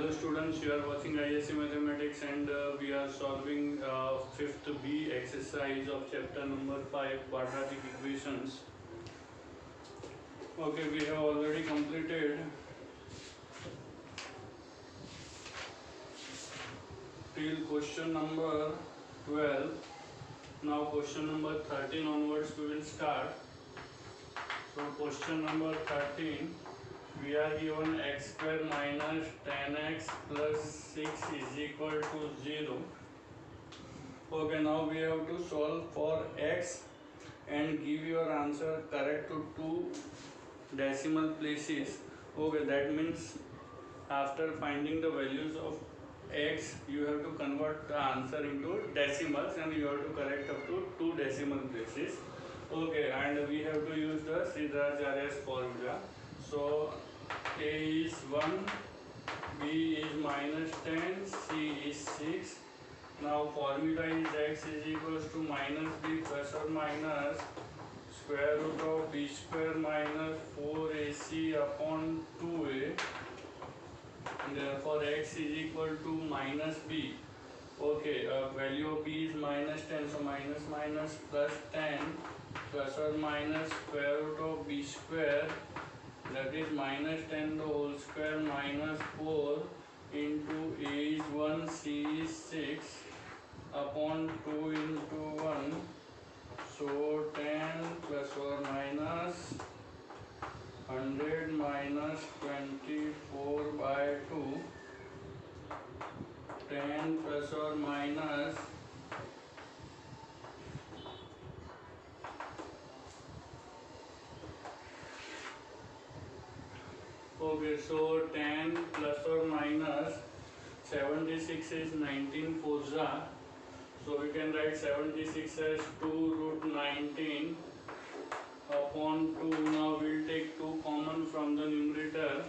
Hello students, you are watching ISC Mathematics and we are solving 5th B exercise of chapter number 5 quadratic equations. Okay, we have already completed till question number 12. Now question number 13 onwards we will start. So question number 13. We are given x square minus 10x plus 6 is equal to 0. Okay, now we have to solve for x and give your answer correct to two decimal places. Okay, that means after finding the values of x, you have to convert the answer into decimals and you have to correct up to two decimal places. Okay, and we have to use the Sridharacharya's formula. So a is 1, b is minus 10, c is 6. Now formula is x is equals to minus b plus or minus square root of b square minus 4ac upon 2a. And therefore x is equal to minus b. Okay, value of b is minus 10, so minus minus plus 10 plus or minus square root of b square, that is minus 10 the whole square minus 4 into a is 1, c is 6 upon 2 into 1. So 10 plus or minus 100 minus 24 by 2. 10 plus or minus okay, so 10 plus or minus 76 is 19 4za. So we can write 76 as 2 root 19 upon 2. Now we will take 2 common from the numerator.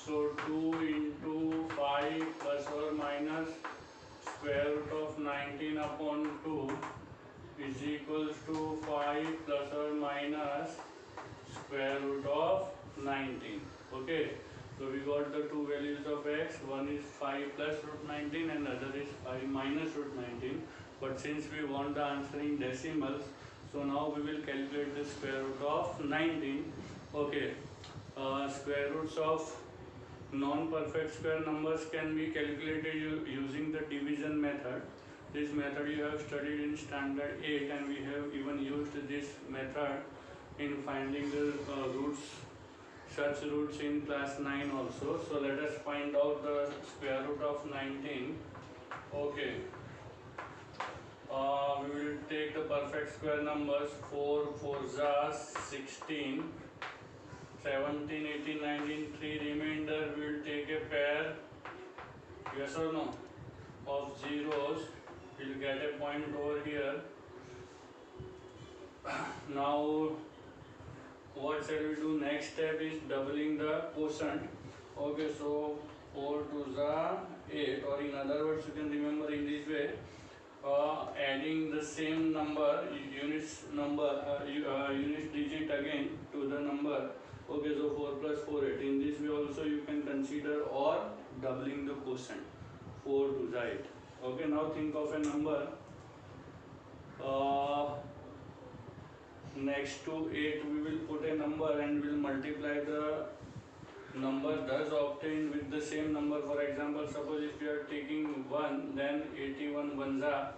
So 2 into 5 plus or minus square root of 19 upon 2 is equals to 5 plus or minus square root of 19. Okay, so we got the two values of x. One is 5 plus root 19 and other is 5 minus root 19. But since we want the answer in decimals, so now we will calculate the square root of 19. Okay, square roots of non-perfect square numbers can be calculated using the division method. This method you have studied in standard 8 and we have even used this method in finding the roots, such roots in class 9 also. So let us find out the square root of 19. Okay, we will take the perfect square numbers. 4 4 16, 17 18 19, 3 remainder. We will take a pair, yes or no, of zeros. We will get a point over here. Now what shall we do? Next step is doubling the quotient. Okay, so 4 2 8, or in other words you can remember in this way, adding the same number, units digit again to the number. Okay, so 4 plus 4 8. In this way also you can consider or doubling the quotient. 4 2 8. Okay, now think of a number next to 8. We will put a number and we will multiply the number thus obtained with the same number. For example, suppose if you are taking 1, then 81 1za.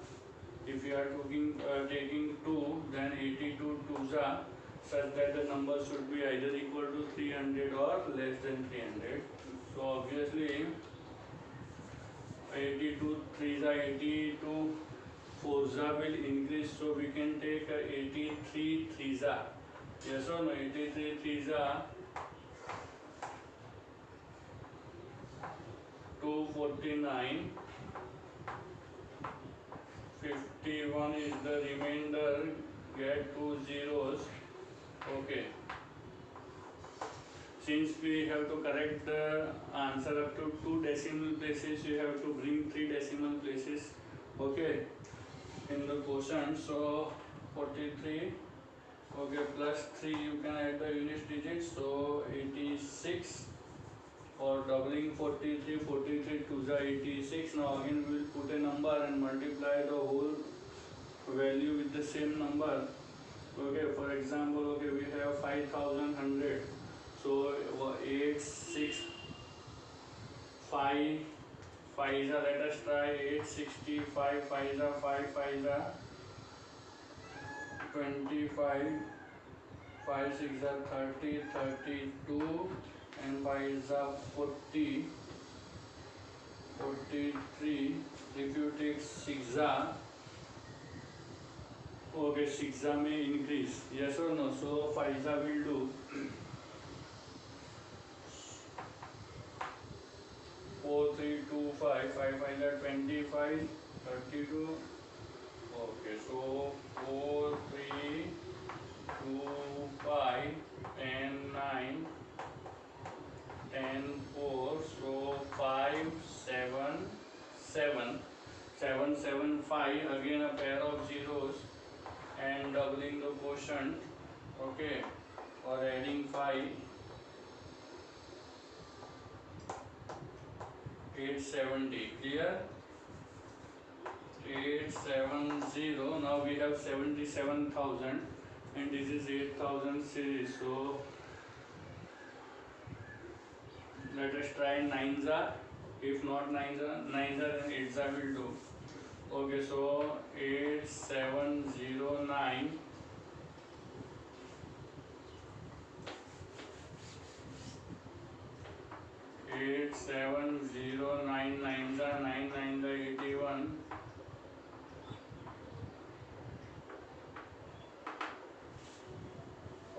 If you are taking 2, then 82 2za, such that the number should be either equal to 300 or less than 300. So obviously 82 3za, 82 4za will increase, so we can take 83 3za. Yes or no? 83 3za, 249, 51 is the remainder, get 2 zeros. Okay, since we have to correct the answer up to 2 decimal places, you have to bring 3 decimal places, okay, in the quotient. So 43, okay, plus 3 you can add the unit digits, so 86. For doubling 43, 43 2s are 86. Now again we will put a number and multiply the whole value with the same number. Okay, for example, okay, we have 5100. So 8 6 5 5 is a, let us try 865. 5 is a 5, 5 is a 25, 5 6 are 30, 32, and 5 is a 40, 43. If you take 6 okay, 6 may increase, yes or no? So 5 will do 4 3 2 5, 5 5 are 25, 32. Okay, so 4 3 2 5 10 9 10 4. So 5 7 7 7 7 5. Again a pair of zeros and doubling the quotient. Okay, or adding 5. 870. Clear? 870. Now we have 77,000 and this is 8,000 series. So let us try 9s. If not 9s, then 8s will do. Okay, so 8709. 8709. 9s are 9, 9s are 81.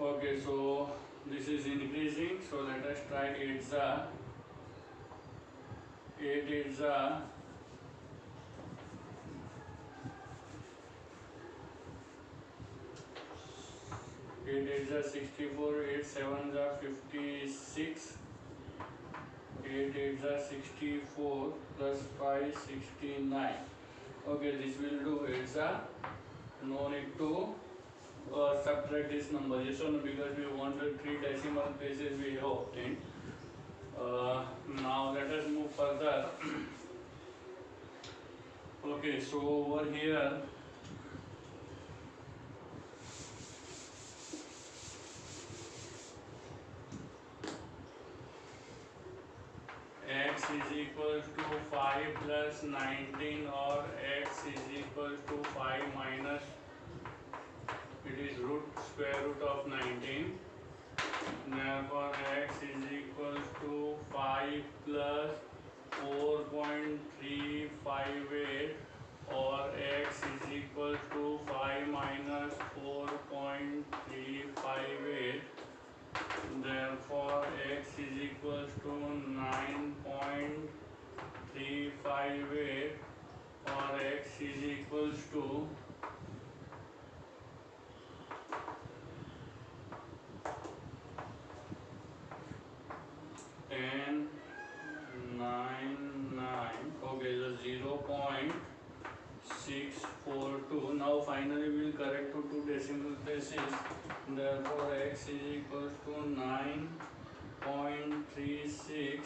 Okay, so this is increasing. So let us try 8s. 8 8s. 8 8s are 64. 8 7s are 56. 8 8s are 64 plus 5 69. Okay, this will do. 8s are no need to subtract this number, yes or no, because we want the 3 decimal places we have obtained. Now let us move further. Okay, so over here x is equals to 5 plus 19 or x is equals to 5 minus, it is square root of 19. Therefore x is equals to 5 plus 4.358 or x is equals to 5 minus 4.358. Therefore x is equals to 9.358 or x is equals to 1099. Okay, so 0.642. Now finally we will correct to 2 decimal places. Therefore x is equals to 9.36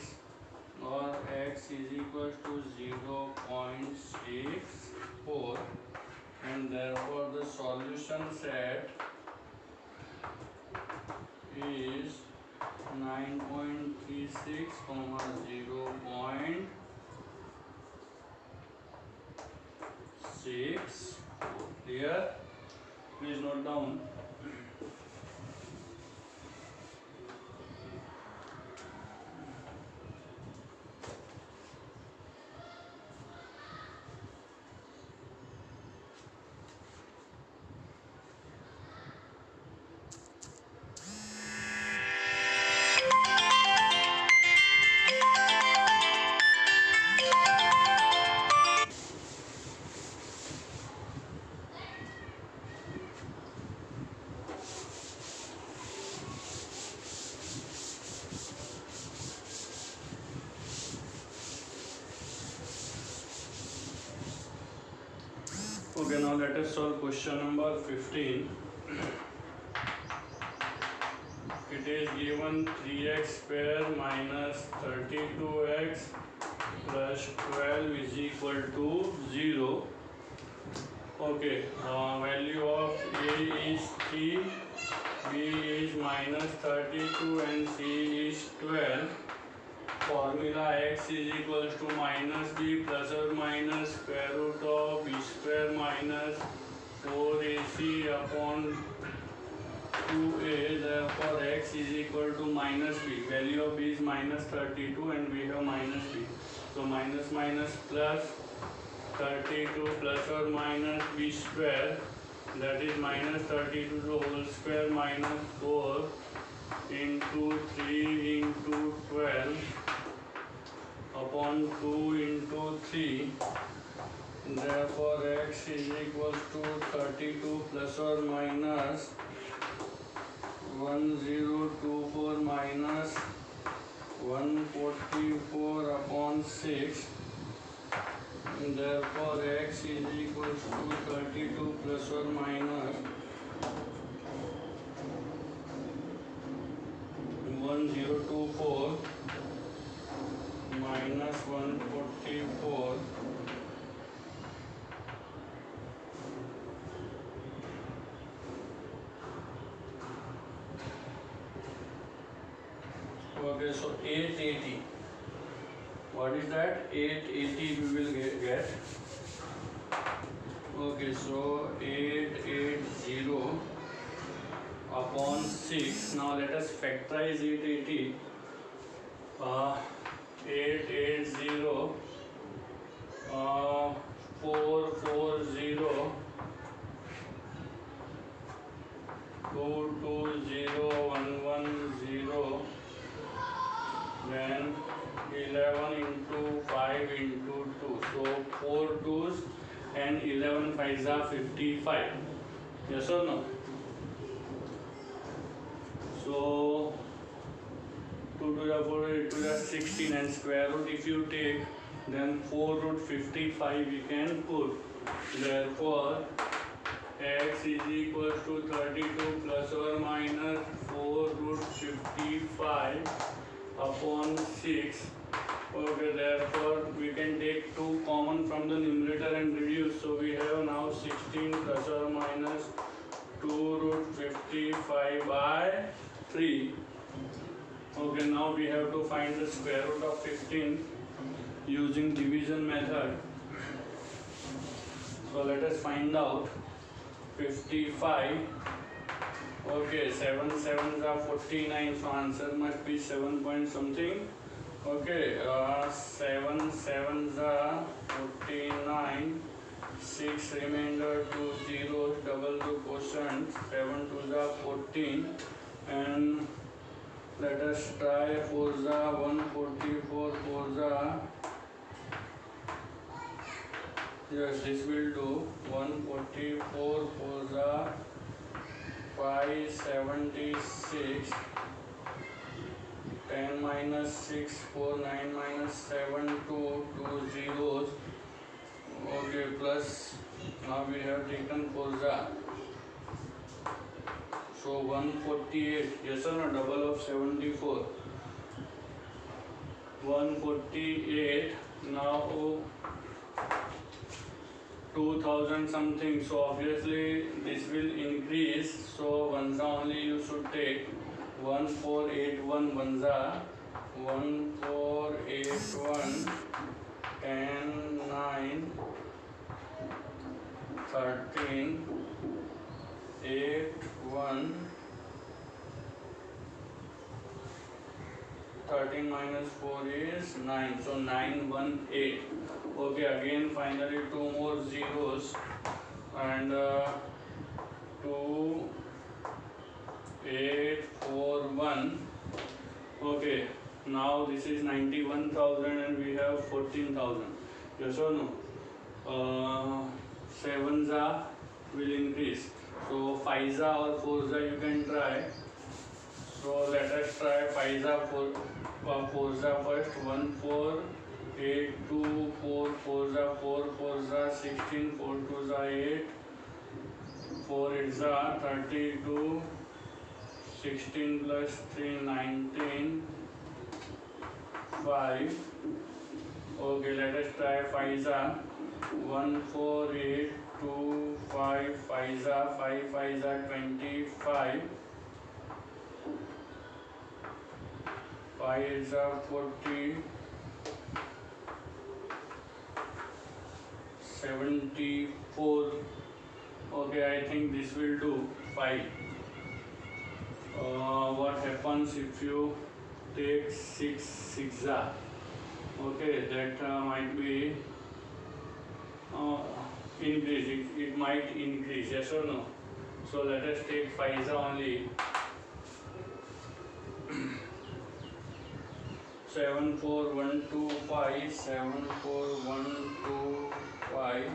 or x is equals to 0.64, and therefore the solution set is 9.36, 0.6. Clear? Please note down. Okay, now let us solve question number 15. it is given 3x square minus 32x plus 12 is equal to 0. Okay, value of A is 3, B is minus 32 and C is 12. Formula x is equals to minus b plus or minus square root of b square minus 4ac upon 2a. Therefore x is equal to minus b. Value of b is minus 32 and we have minus b. So minus minus plus 32 plus or minus b square, that is minus 32 the whole square minus 4 into 3 into 12 upon 2 into 3. Therefore x is equals to 32 plus or minus 1024 minus 144 upon 6. Therefore x is equals to 32 plus or minus 1024 minus 144 okay, so 880. What is that? 880 we will get. Okay, so 880 upon 6. Now let us factorize 880. 880 440 220 110, then 11 into 5 into 2. So 4 2s and 11 5s are 55. Yes or no? So 2 to the 4 to the 16 and square root if you take, then 4 root 55 we can put. Therefore x is equal to 32 plus or minus 4 root 55 upon 6. Okay, therefore we can take 2 common from the numerator and reduce. So we have now 16 plus or minus 2 root 55 by 3. Okay, now we have to find the square root of 15 using division method. So let us find out. 55. Okay, 7 7s are 49, so answer must be 7 point something. Okay, 7 7s are 49, 6 remainder 2 zeros, double the quotient, 7 2s are 14, and let us try 4s are 144, 4s are, yes, this will do. 144, 4s are 576, 10 minus 6, 4, 9 minus 7, 2, 2 zeros. Okay, plus now we have taken 4s are. So 148, yes or no, double of 74. 148, now 2000 something, so obviously this will increase, so ones only you should take. 1481 ones are 1481, 10 9 13 8 1, 13 minus 4 is 9, so 918. Okay, again finally 2 more zeros, and 2 8 4 1. Okay, now this is 91,000 and we have 14,000. Yes or no? 7s are will increase, so 5s or 4s you can try. So let us try 5s or 4s first. 1 4 8 2 4 4s 4 4s 16, 4 2s 8, 4 8s 32, 16 plus 3, 19, 5. Okay, let us try 5s are 1, 4, 8, 2, 5, 5s are 5, 5s are 25, 5s are 40, 74. Okay, I think this will do 5. What happens if you take 6 6s? Okay, that might be increase. It might increase, yes or no? So let us take 5s only. 7, 4, 1, 2, 5, 7, 4, 1, 2, 5.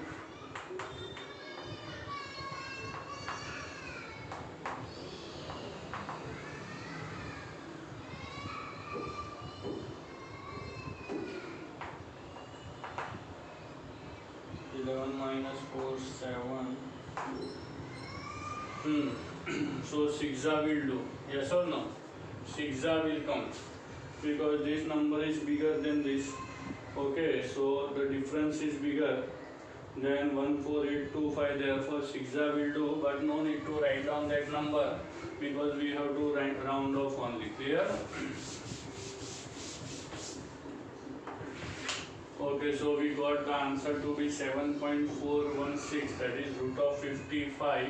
11 minus 4, 7. So 6a will do, yes or no? 6a will come because this number is bigger than this. Okay, so the difference is bigger than 14825, therefore 6a will do, but no need to write down that number because we have to round off only. Clear? Okay, so we got the answer to be 7.416, that is root of 55,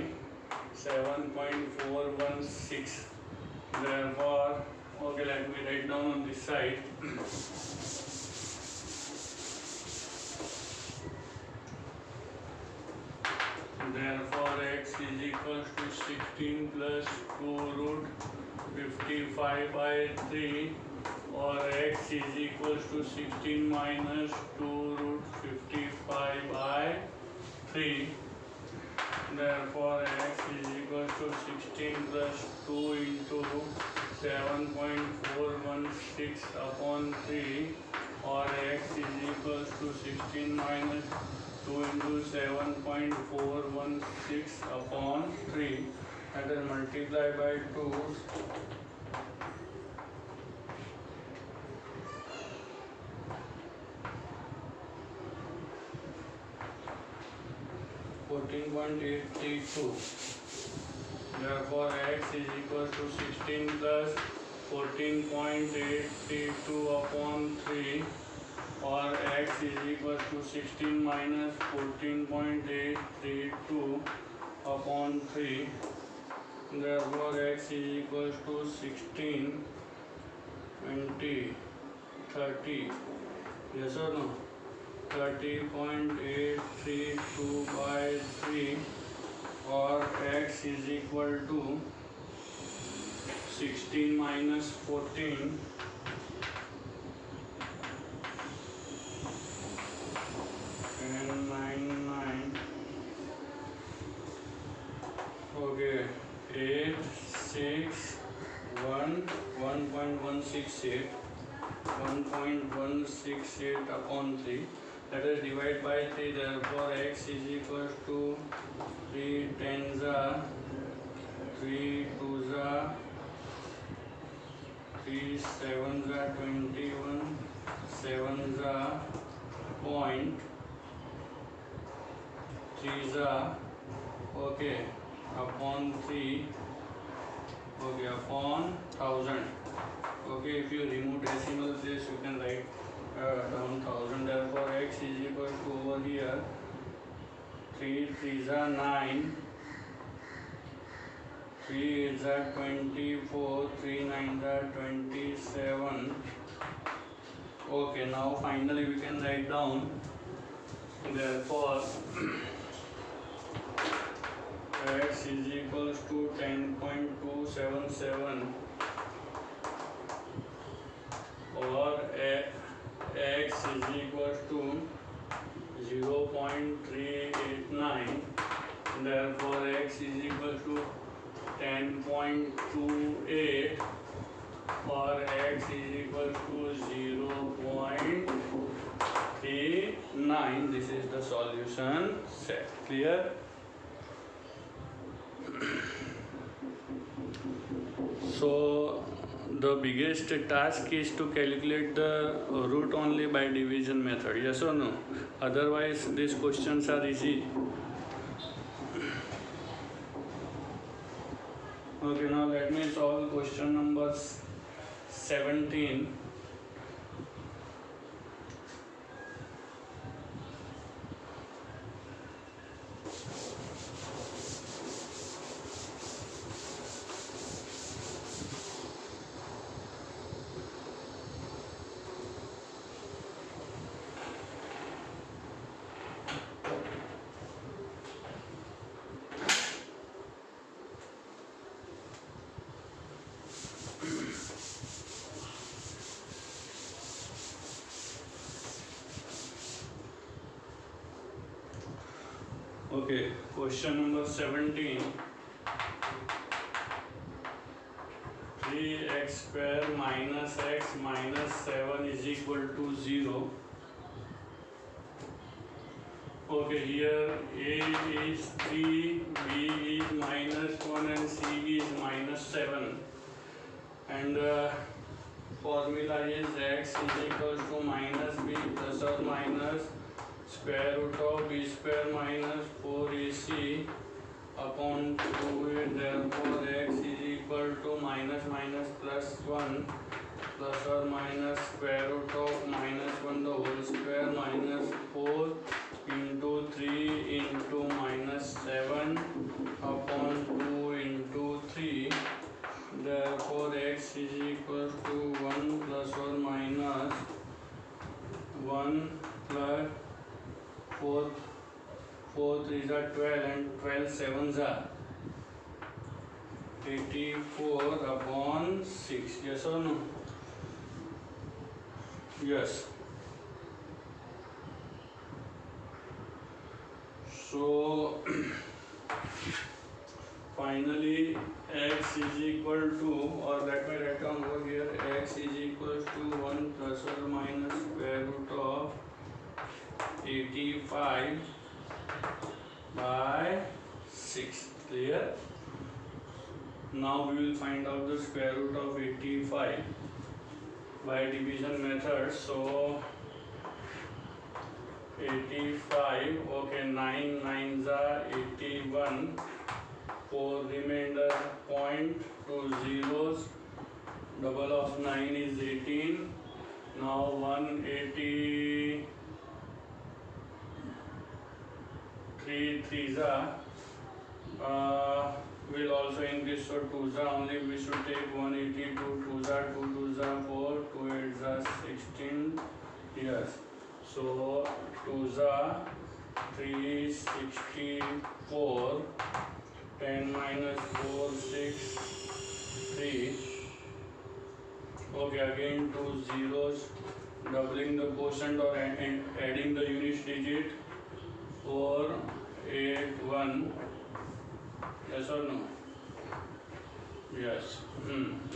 7.416. Therefore, okay, let me write down on this side. Therefore, x is equals to 16 plus 2 root 55 by 3, or x is equals to 16 minus 2 root 55 by 3. Therefore, x is equals to 16 plus 2 into 7.416 upon 3, or x is equals to 16 minus 2 into 7.416 upon 3. That is multiplied by 2. 14.832. Therefore, x is equal to 16 plus 14.832 upon 3, or x is equal to 16 minus 14.832 upon 3. Therefore, x is equal to 16, 20, 30. Yes or no? 30.832 by 3, or x is equal to 16 minus 14 and 9. Okay, 8, 6, 1, 1.168, 1.168 upon 3. Let us divide by 3. Therefore, x is equal to 3 tens are 3 twos are 3 sevens are 21, sevens are point, threes are okay upon 3, okay, upon 1000. Okay, if you remove decimal place, you can write down 1000. Therefore, x is equal to over here 3 threes are 9, 3 8s are 24, 3 9s are 27. Okay, now finally we can write down. Therefore, x is equals to 10.277, or x is equals to 0.389. Therefore, x is equal to 10.28, or x is equal to 0.39. This is the solution set. Clear? So the biggest task is to calculate the root only by division method. Yes or no? Otherwise, these questions are easy. Okay, now let me solve question number 17. Okay, question number 17. 3x square minus x minus 7 is equal to 0. Okay, here a is 3, b is minus 1 and c is minus 7. And formula is x is equal to minus b plus or minus square root of b square minus 4ac upon 2a. Therefore x is equal to minus minus plus 1 plus or minus square root of minus 1 the whole square minus 4 into 3 into minus 7 upon 2 into 3. Therefore x is equal to 1 plus or minus 1 plus 4 3s are 12 and 12 7s are 84 upon 6. Yes or no? Yes. So finally x is equal to, or let me write down over here, x is equal to 1 plus or minus square root of 85 by 6. Clear? Now we will find out the square root of 85 by division method. So 85, okay, 9 9s are 81, 4 remainder point, 2 zeros, double of 9 is 18. Now 183 3s are will also increase, so 2s are only we should take 182, 2s are 2, 2s are 4, 2 8s are 16. Yes, so 2s are 364, 10 minus 4 6 3. Okay, again 2 zeros, doubling the quotient or adding the unit digit. 4 8 1. Yes or no? Yes.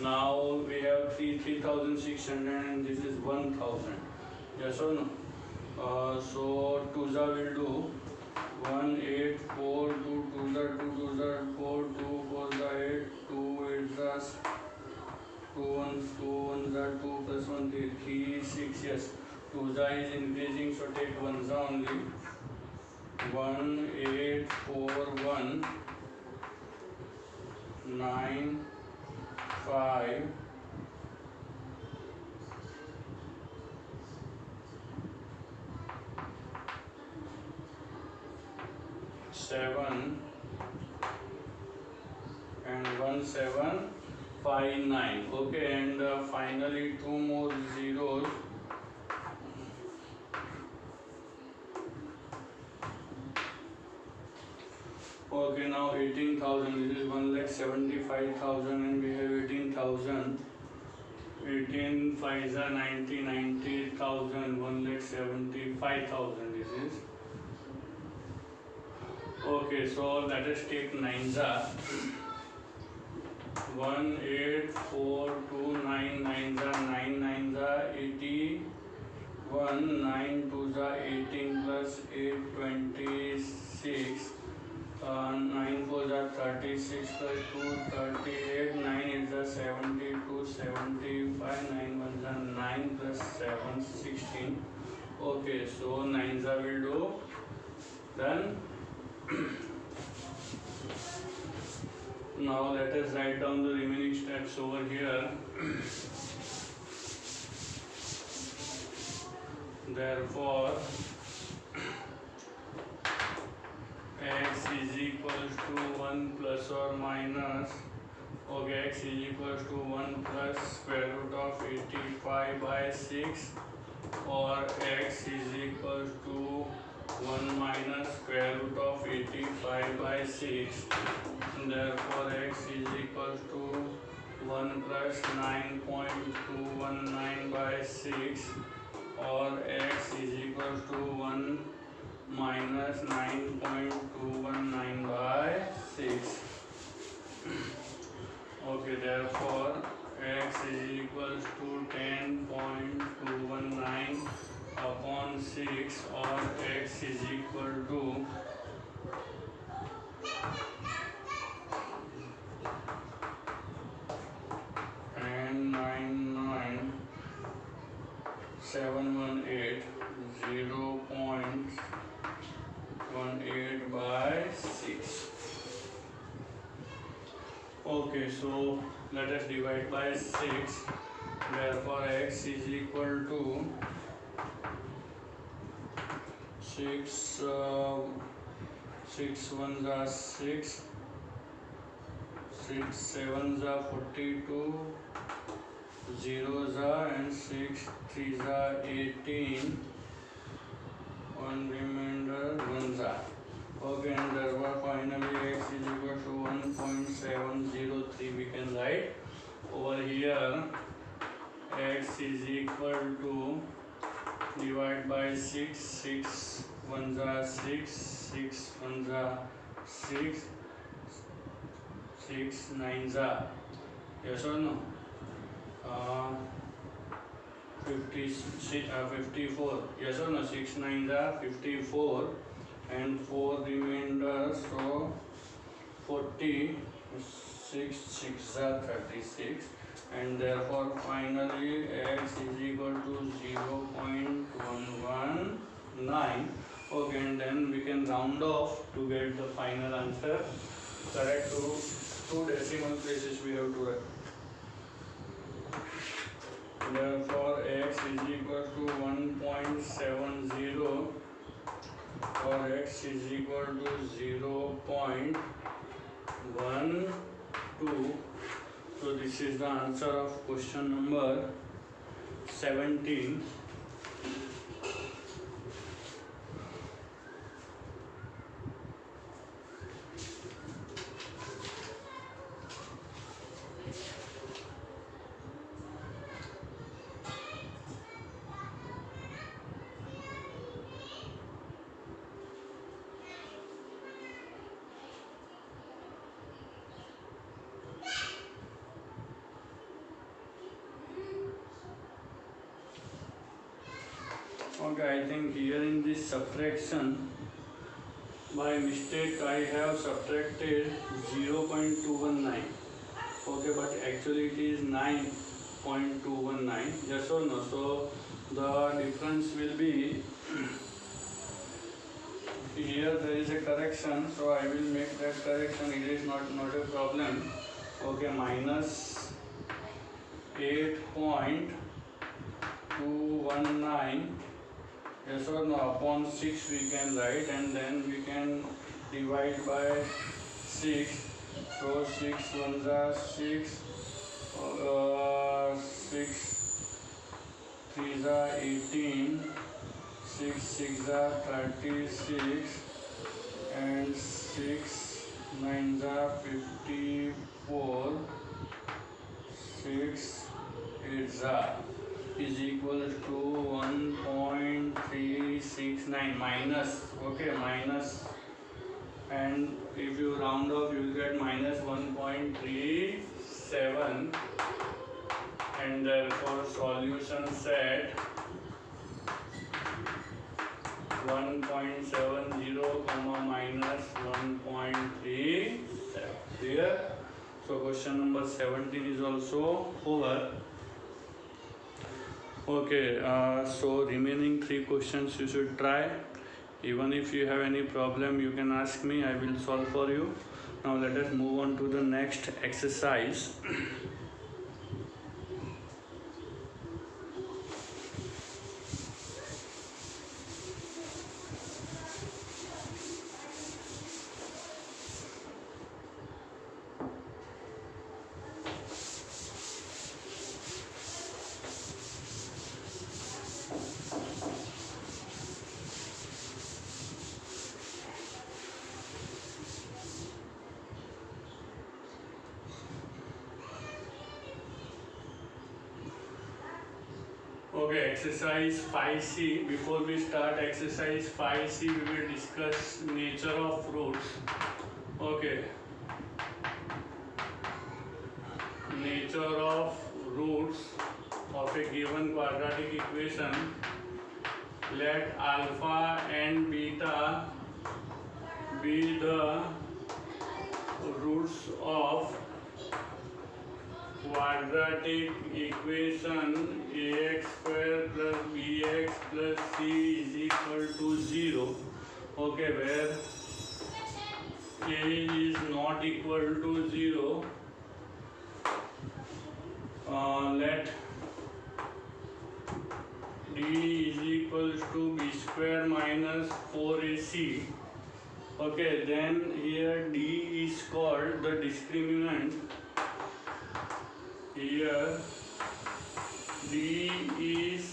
Now we have 3600 and this is 1000. Yes or no? So 2s will do 1 8 4 2 2s are 2 2s are 4 2 4s are 8 2 8s are 2 1s 2 1s are 2 plus 1 3 6. Yes, 2s is increasing, so take 1s only. 1 8 4 1 9 5 7 and 1 7 5 9. Okay, and finally 2 more zeros. Okay, now 18,000. This is 1,75,000 and we have 18,000. 18 5s are 90, 90,000, 1,75,000. This is. Okay, so let us take 9s are 1 8 4 2 9 9s are 9 9s are 81, 9 2s are 18 plus 8 26. 9 4s are 36 plus 2 38, 9 is 72, 75, 9 ones are 9 plus 7, 16. Okay, so 9s will do. Then now let us write down the remaining steps over here. Therefore, x is equals to 1 plus or minus, okay, x is equals to 1 plus square root of 85 by 6, or x is equals to 1 minus square root of 85 by 6. Therefore, x is equals to 1 plus 9.219 by 6, or x is equals to 1 minus 9.219 by 6. Okay, therefore x is equals to 10.219 upon 6, or x is equal to 10.99718 0.18 by 6. Okay, so let us divide by 6. Therefore, x is equal to 6, 6 ones are 6, 6 sevens are 42, zeros are, and 6 threes are 18, one remainder ones are. Okay, and therefore finally x is equal to 1.703. We can write over here x is equal to, divide by 6, 6 ones are 6, 6 ones are 6, 6 nines are, yes or no? 54, yes or no? 6 nines are 54, and 4 remainders, so 40, 6 6 are 36, and therefore finally x is equal to 0.119. Okay, and then we can round off to get the final answer. Correct to two decimal places we have to write. Therefore x is equal to 1.70, or x is equal to 0.12. So this is the answer of question number 17. Okay, I think here in this subtraction, by mistake I have subtracted 0.219. Okay, but actually it is 9.219. Yes or no? So the difference will be here there is a correction, so I will make that correction. It is not a problem. Okay, minus 8.219. Yes or no? Upon 6 we can write, and then we can divide by 6. So 6 ones are 6, 6 threes are 18, 6 6 are 36, and 6 nines are 54, 6 8s are is equal to 1.369 minus, okay, minus, and if you round off you will get minus 1.37, and therefore solution set 1.70 comma minus 1.37. Clear? So question number 17 is also over. Okay, so remaining 3 questions you should try. Even if you have any problem, you can ask me, I will solve for you. Now let us move on to the next exercise. Okay, exercise 5C. Before we start exercise 5C, we will discuss nature of roots. Okay. Nature of roots of a given quadratic equation. Let alpha and beta be the roots of quadratic equation ax square plus bx plus c is equal to 0. Okay, where a is not equal to 0, let d is equals to b square minus 4ac. Okay, then here d is called the discriminant. Here d is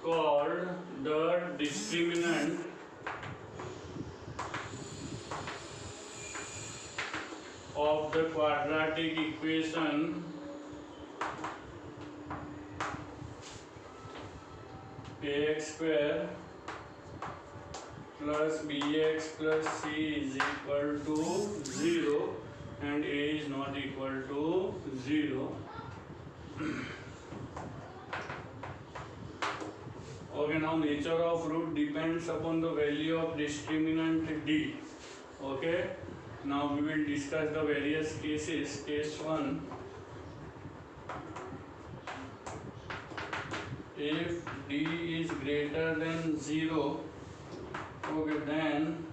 called the discriminant of the quadratic equation ax square plus bx plus c is equal to 0 and a is not equal to 0. Okay, now nature of root depends upon the value of discriminant d. Okay, now we will discuss the various cases. Case 1, if d is greater than 0, okay, then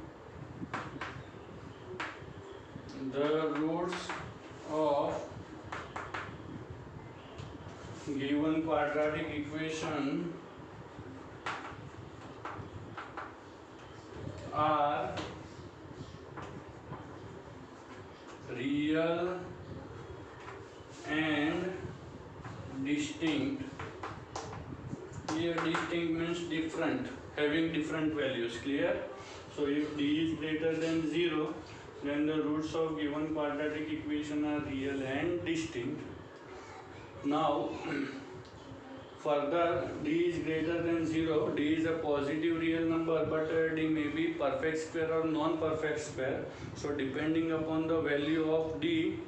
the roots of given quadratic equation are real and distinct. Here distinct means different, having different values. Clear? So if d is greater than 0, then the roots of given quadratic equation are real and distinct. Now further, d is greater than 0, d is a positive real number, but d may be perfect square or non-perfect square. So depending upon the value of d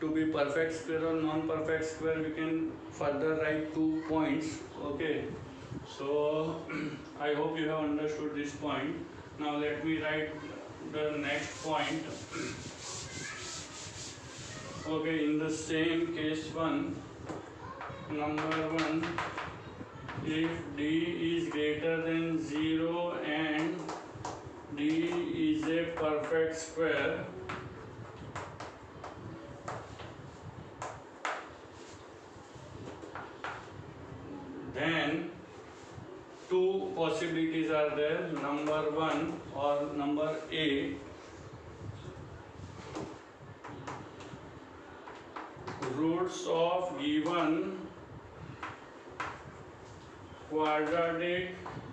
to be perfect square or non-perfect square, we can further write 2 points. Okay, so I hope you have understood this point. Now let me write the next point. Okay, in the same case 1, number 1, if d is greater than 0 and d is a perfect square, then 2 possibilities are there. Number 1 or number A, roots of given quadratic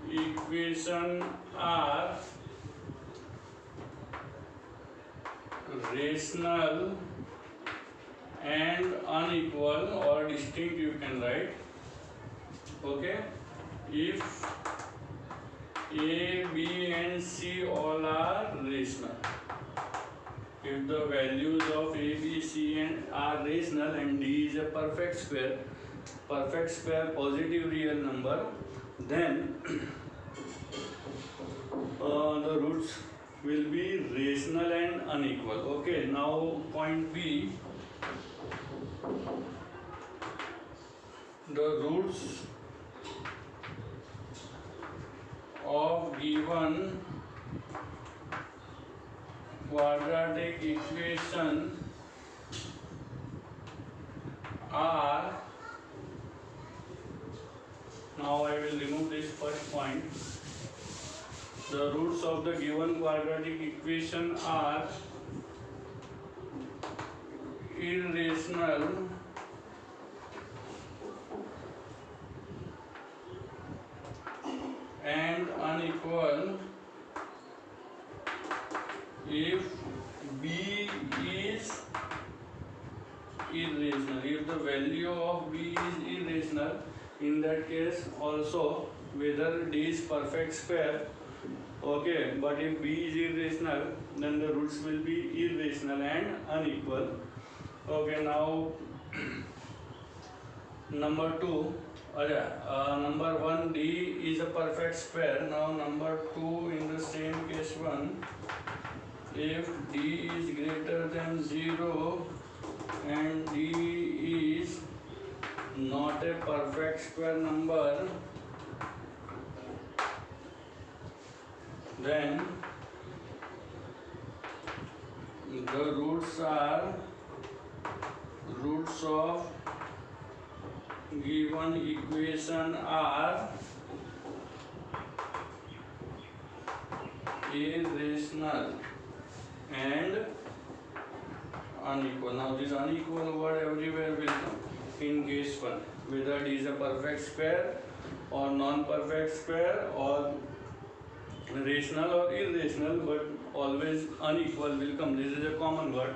equation are rational and unequal, or distinct you can write. Okay, if A, B and C all are rational. If the values of A, B, C and are rational and D is a perfect square positive real number, then the roots will be rational and unequal. Okay, now point B, the roots of given quadratic equation are, now I will remove this first point. The roots of the given quadratic equation are irrational and unequal if B is irrational. If the value of B is irrational, in that case also whether D is perfect square. Okay, but if B is irrational, then the roots will be irrational and unequal. Okay, now number 2, number 1, D is a perfect square. Now number 2, in the same case 1, if D is greater than 0 and D is not a perfect square number, then the roots of given equation are irrational and unequal. Now this unequal word everywhere will come in case 1, whether it is a perfect square or non-perfect square or rational or irrational, but always unequal will come. This is a common word.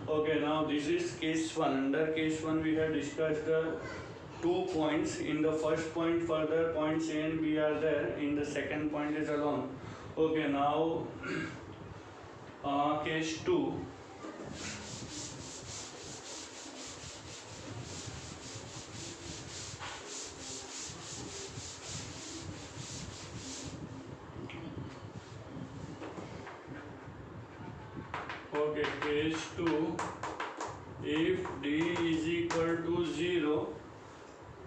Okay, now this is case 1. Under case 1 we have discussed the 2 points. In the first point further points A and B are there, in the second point is alone. Okay, now case 2. Okay, case 2, if D is equal to 0,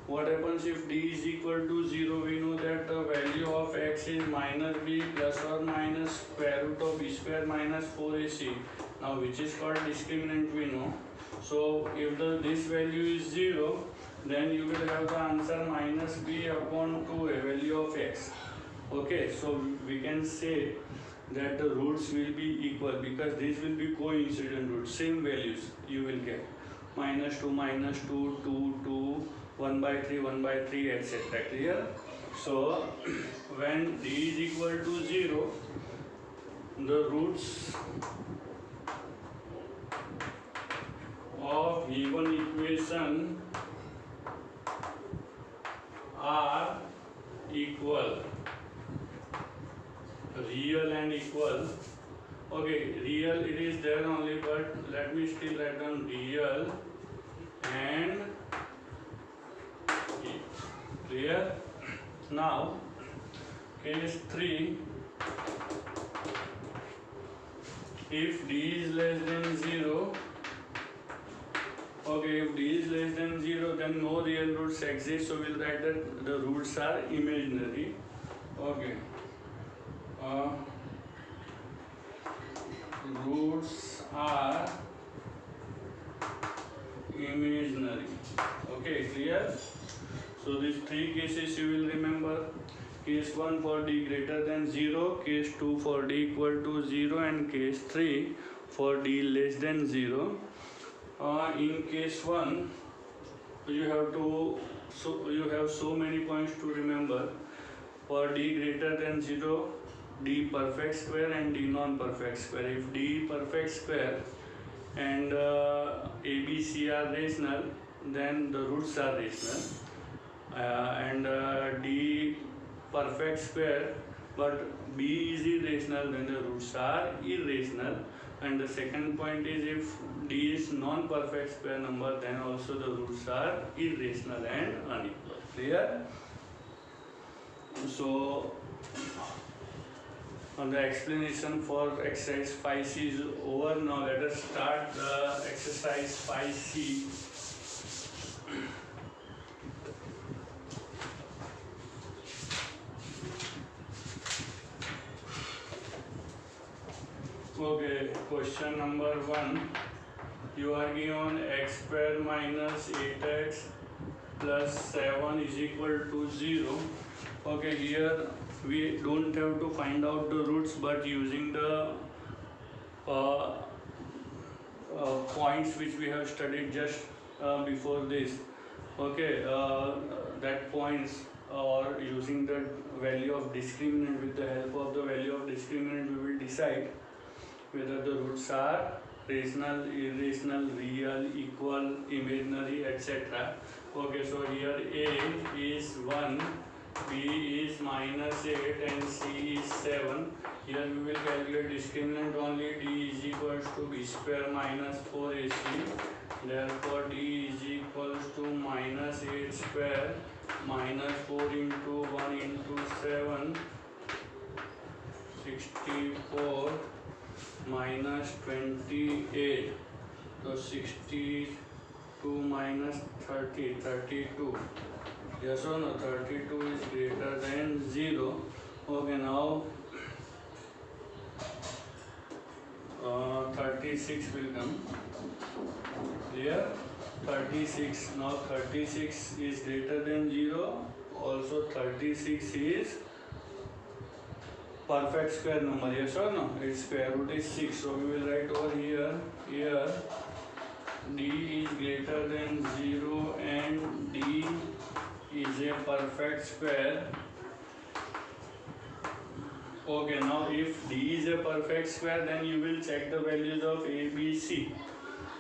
what happens if D is equal to 0? We know that the value of x is minus b plus or minus square root of b square minus 4ac. Now which is called discriminant we know. So if this value is 0, then you will have the answer minus b upon 2a, value of x. Okay, so we can say that the roots will be equal because these will be coincident roots, same values you will get, minus 2, 2, 2, 1 by 3, 1 by 3, etc. Clear? So when D is equal to 0, the roots of given equation are equal, real and equal. Okay, real it is there only, but let me still write down real and clear. Now case 3, if D is less than 0, okay, if D is less than 0, then no real roots exist, so we'll write that the roots are imaginary. Okay, roots are imaginary. Okay, clear? So these 3 cases you will remember. Case 1 for D greater than 0, case 2 for D equal to 0, and case 3 for D less than 0. In case 1, you have so many points to remember. For D greater than 0, D perfect square and D non-perfect square. If D perfect square and A, B, C are rational, then the roots are rational. And D perfect square but B is irrational, then the roots are irrational. And the second point is, if D is non-perfect square number, then also the roots are irrational and unequal. Clear? So the explanation for exercise 5C is over. Now let us start the exercise 5C. Okay, question number 1. You are given x square minus 8x plus 7 is equal to 0. Okay, here we don't have to find out the roots, but using the points which we have studied just before this. Okay, that points, or using the value of discriminant, with the help of the value of discriminant we will decide whether the roots are rational, irrational, real, equal, imaginary, etc. Okay, so here A is 1, B is minus 8 and C is 7. Here we will calculate discriminant only. D is equals to B square minus 4AC. Therefore D is equals to minus 8 square minus 4 into 1 into 7, 64 minus 28. So 62 minus 30, 32. Yes or no? 32 is greater than 0. Okay, now 36 will come. Here 36. Now 36 is greater than 0. Also 36 is perfect square number. Yes or no? Its square root is 6. So we will write over here. Here D is greater than 0 and D is a perfect square. Okay, now if D is a perfect square, then you will check the values of A, B, C.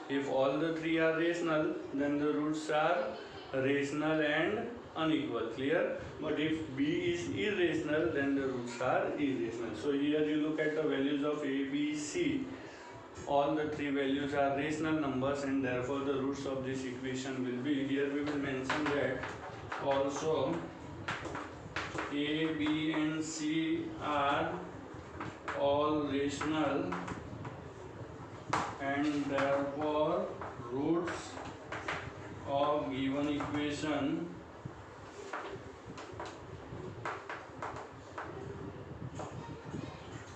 If all the three are rational, then the roots are rational and unequal. Clear? But if B is irrational, then the roots are irrational. So here you look at the values of A, B, C. All the three values are rational numbers, and therefore the roots of this equation will be, here we will mention that also A, B and C are all rational, and therefore roots of given equation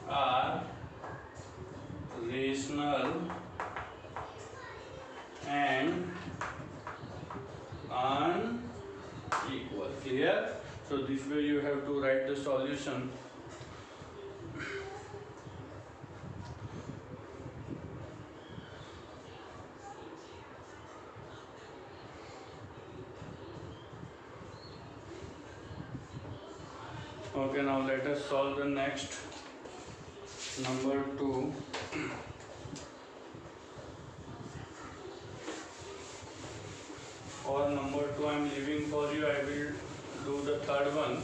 are rational and unequal. Clear? So this way you have to write the solution. Okay, now let us solve the next, number 2. Or number 2 I am leaving for you. I will do the third one.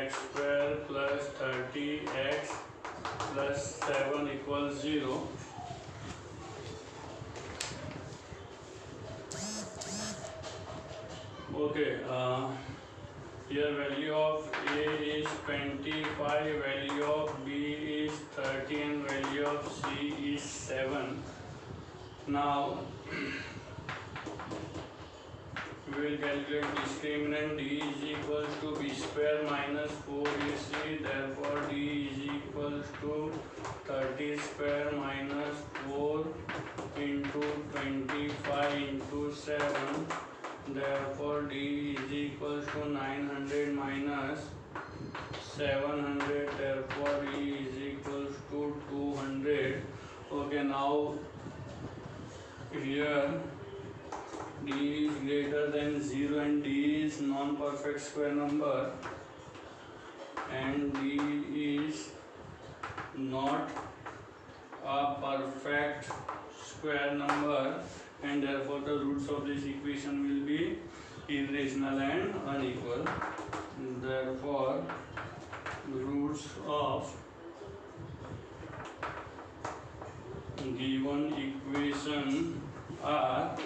x square plus 30x plus 7 equals 0. Okay, here value of A is 25, value of B is 30 and value of C is 7. Now we will calculate discriminant. D is equals to B square minus 4AC. Therefore D is equals to 30 square minus 4 into 25 into 7. Therefore D is equals to 900 minus 700. Therefore E is equals to 200. Okay, now here D is greater than 0 and D is non-perfect square number, and D is not a perfect square number. and therefore the roots of this equation will be irrational and unequal. Therefore roots of given equation are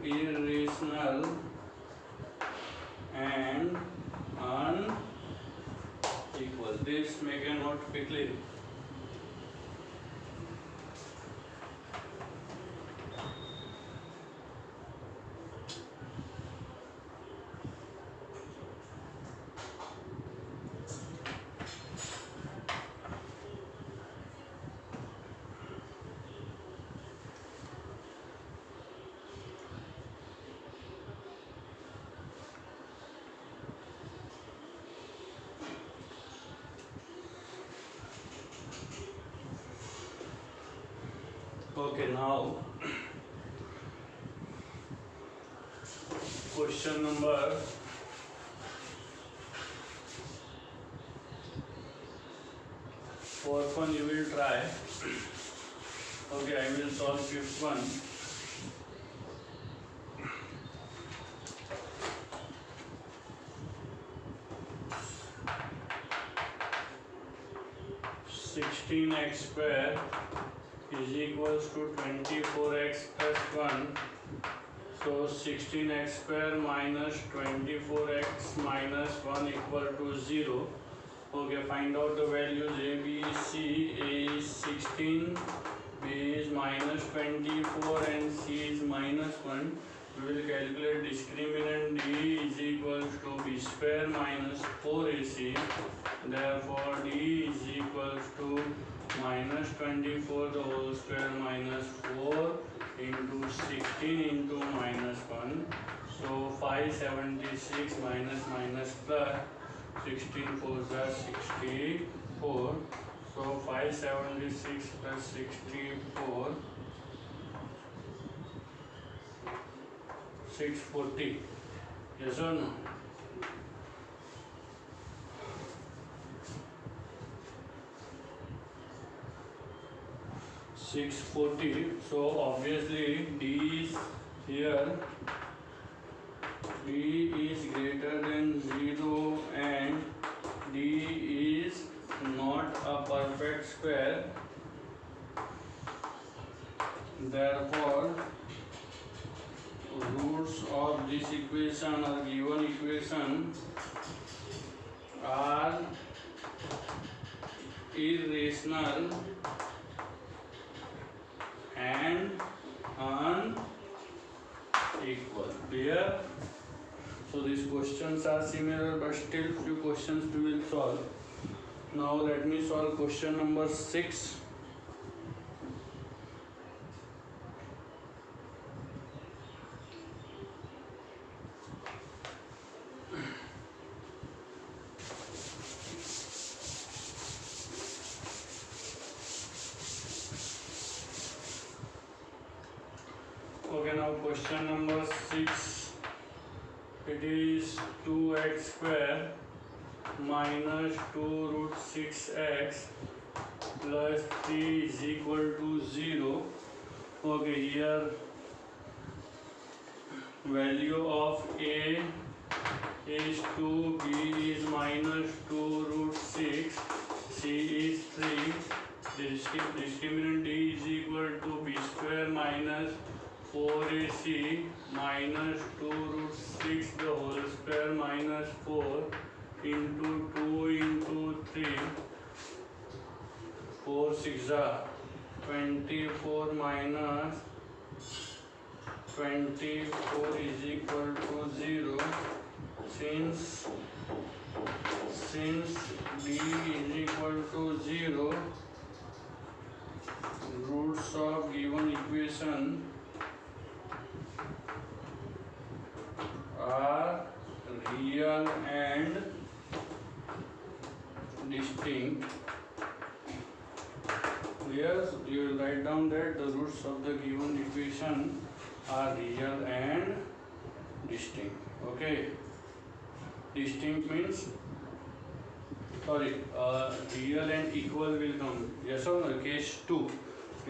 irrational and unequal. This make a note quickly. Okay, now question number 4th one you will try. Okay, I will solve 5th one. (16x square is equals to 24x plus 1). So 16x square minus 24x minus 1 equal to 0. Okay, find out the values a, b, c. A is 16, b is minus 24 and c is minus 1. We will calculate discriminant d is equals to b square minus 4ac. Therefore d is equals to minus 24 the whole square minus 4 into 16 into minus 1. So 576 minus minus plus 16 4s are 64. So 576 plus 64 640. Yes or no? (640). So obviously d is here, d is greater than 0 and d is not a perfect square. Therefore roots of this equation or given equation are irrational and unequal. Clear? So these questions are similar, but still few questions we will solve. Now let me solve question number 6. Okay, now question number 6. It is 2x square minus 2 root 6x plus 3 is equal to 0. Okay, here value of a is 2, b is minus 2 root 6, c is 3. Discriminant d is equal to b square minus 4ac minus 2 root 6 the whole square minus 4 into 2 into 3. 4 6 are 24 minus 24 is equal to 0. Since d is equal to 0, roots of given equation are real and distinct. Yes, you will write down that the roots of the given equation are real and distinct. Okay, distinct means real and equal will come. Yes or no? Case 2.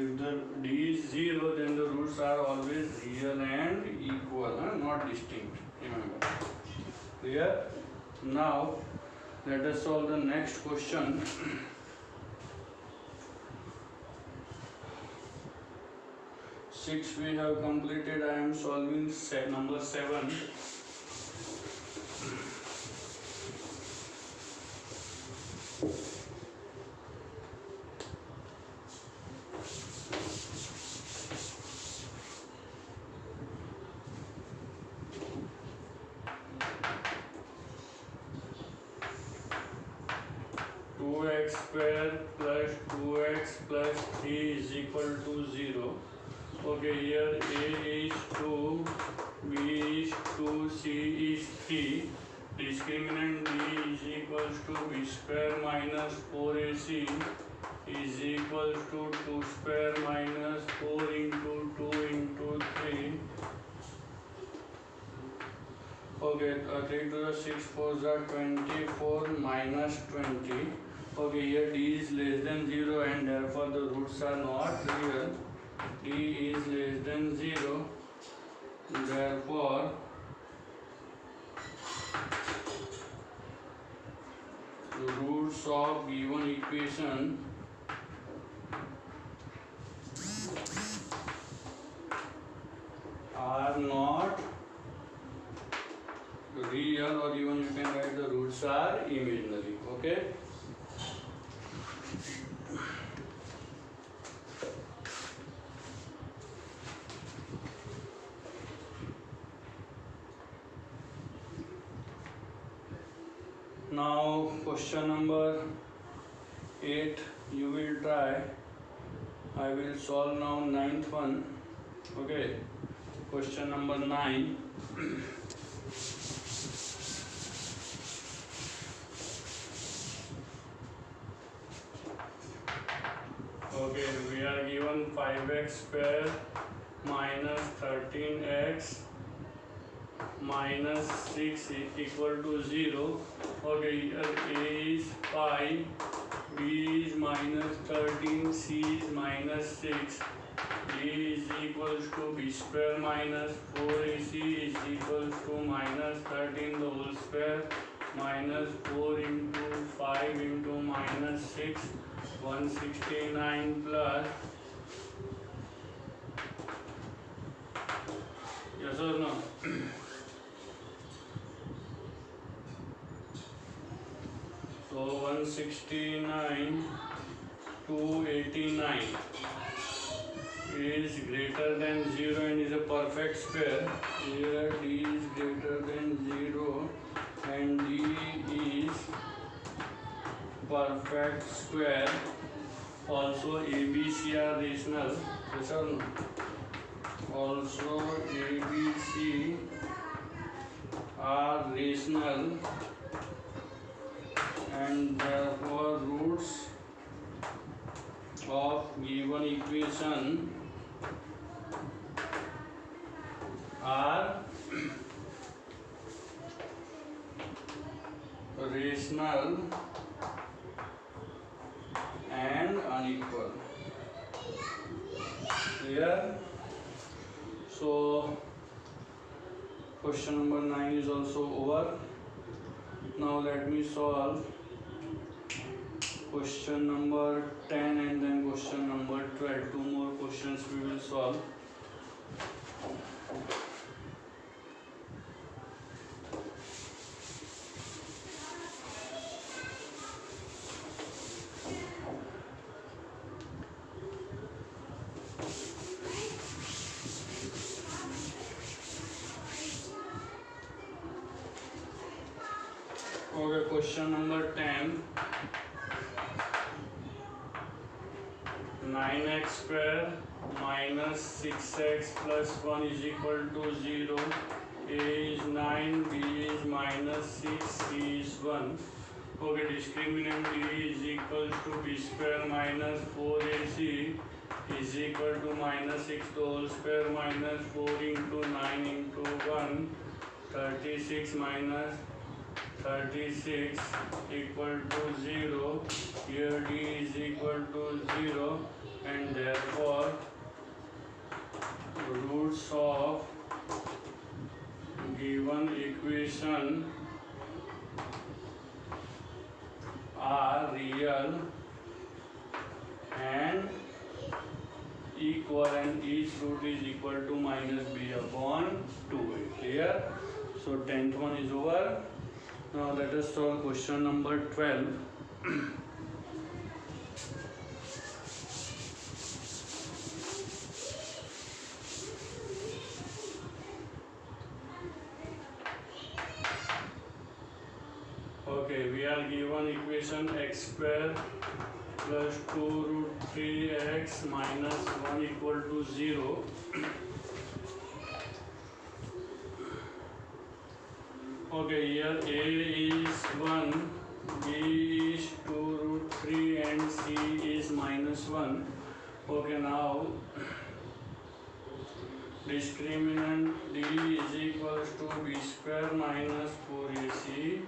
If the d is 0, then the roots are always real and equal, not distinct. Remember. Clear? Now, let us solve the next question. Six we have completed. I am solving number 7. 2x square plus 2x plus 3 is equal to 0. Okay, here a is 2, b is 2, c is 3. Discriminant d is equals to b square minus 4ac is equals to 2 square minus 4 into 2 into 3. Okay, 3 to the 6 4s are 24 minus 20. Okay, here d is less than 0 and therefore the roots are not real. D is less than 0, therefore the roots of given equation are not real, or even you can write the roots are imaginary. Okay. Now question number 8 you will try. I will solve now 9th one. Okay. Question number 9. Okay, we are given 5x square minus 13x minus 6 is equal to 0. Okay, here a is 5, b is minus 13, c is minus 6, d is equals to b square minus 4ac is equals to minus 13 the whole square minus 4 into 5 into minus 6, 169 plus. Yes or no? So 169 to 89 is greater than 0 and is a perfect square. Here d is greater than 0 and d is perfect square. Also ABC are rational. Yes or no? Also ABC are rational and therefore roots of given equation are rational and unequal. Clear? So question number 9 is also over. Now let me solve question number 10 and then question number 12. Two more questions we will solve. Okay, question number 10. 9x square minus 6x plus 1 is equal to 0. A is 9, b is minus 6, c is 1. Okay, discriminant d is equal to b square minus 4ac is equal to minus 6 the whole square minus 4 into 9 into 1. 36 minus 36 equal to 0. Here d is equal to 0. and therefore roots of given equation are real and equal, and each root is equal to minus b upon 2a. Clear? So 10th one is over. Now let us solve question number 12. Okay, we are given equation x square plus 2 root 3x minus 1 equal to 0. Okay, here a is 1, b is 2 root 3 and c is minus 1. Okay, now discriminant d is equals to b square minus 4ac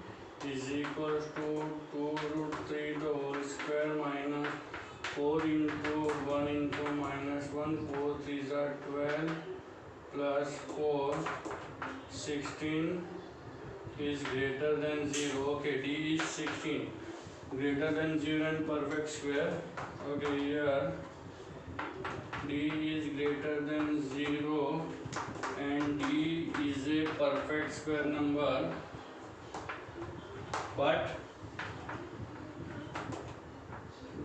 is equals to 2 root 3 the whole square minus 4 into 1 into minus 1, 4 3s are 12 plus 4, 16 is greater than 0. Okay, d is 16 greater than 0 and perfect square. Okay, here d is greater than 0 and d is a perfect square number, but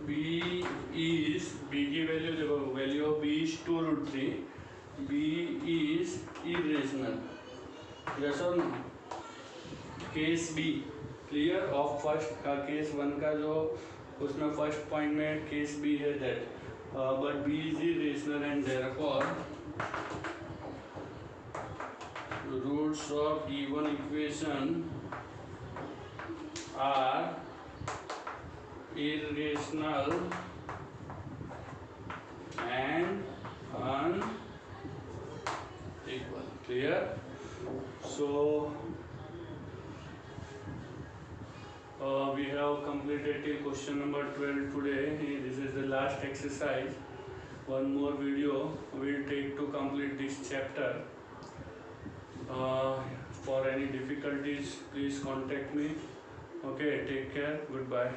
b की value देखो, value of b is 2 root 3, b is irrational, yes or no? Case b clear of first का case 1 का जो उसमें first point में case b है that, but b is irrational and therefore roots of given equation are irrational and unequal. Clear? So we have completed till question number 12 today. This is the last exercise. One more video will take to complete this chapter. For any difficulties, please contact me. Okay, take care. Goodbye.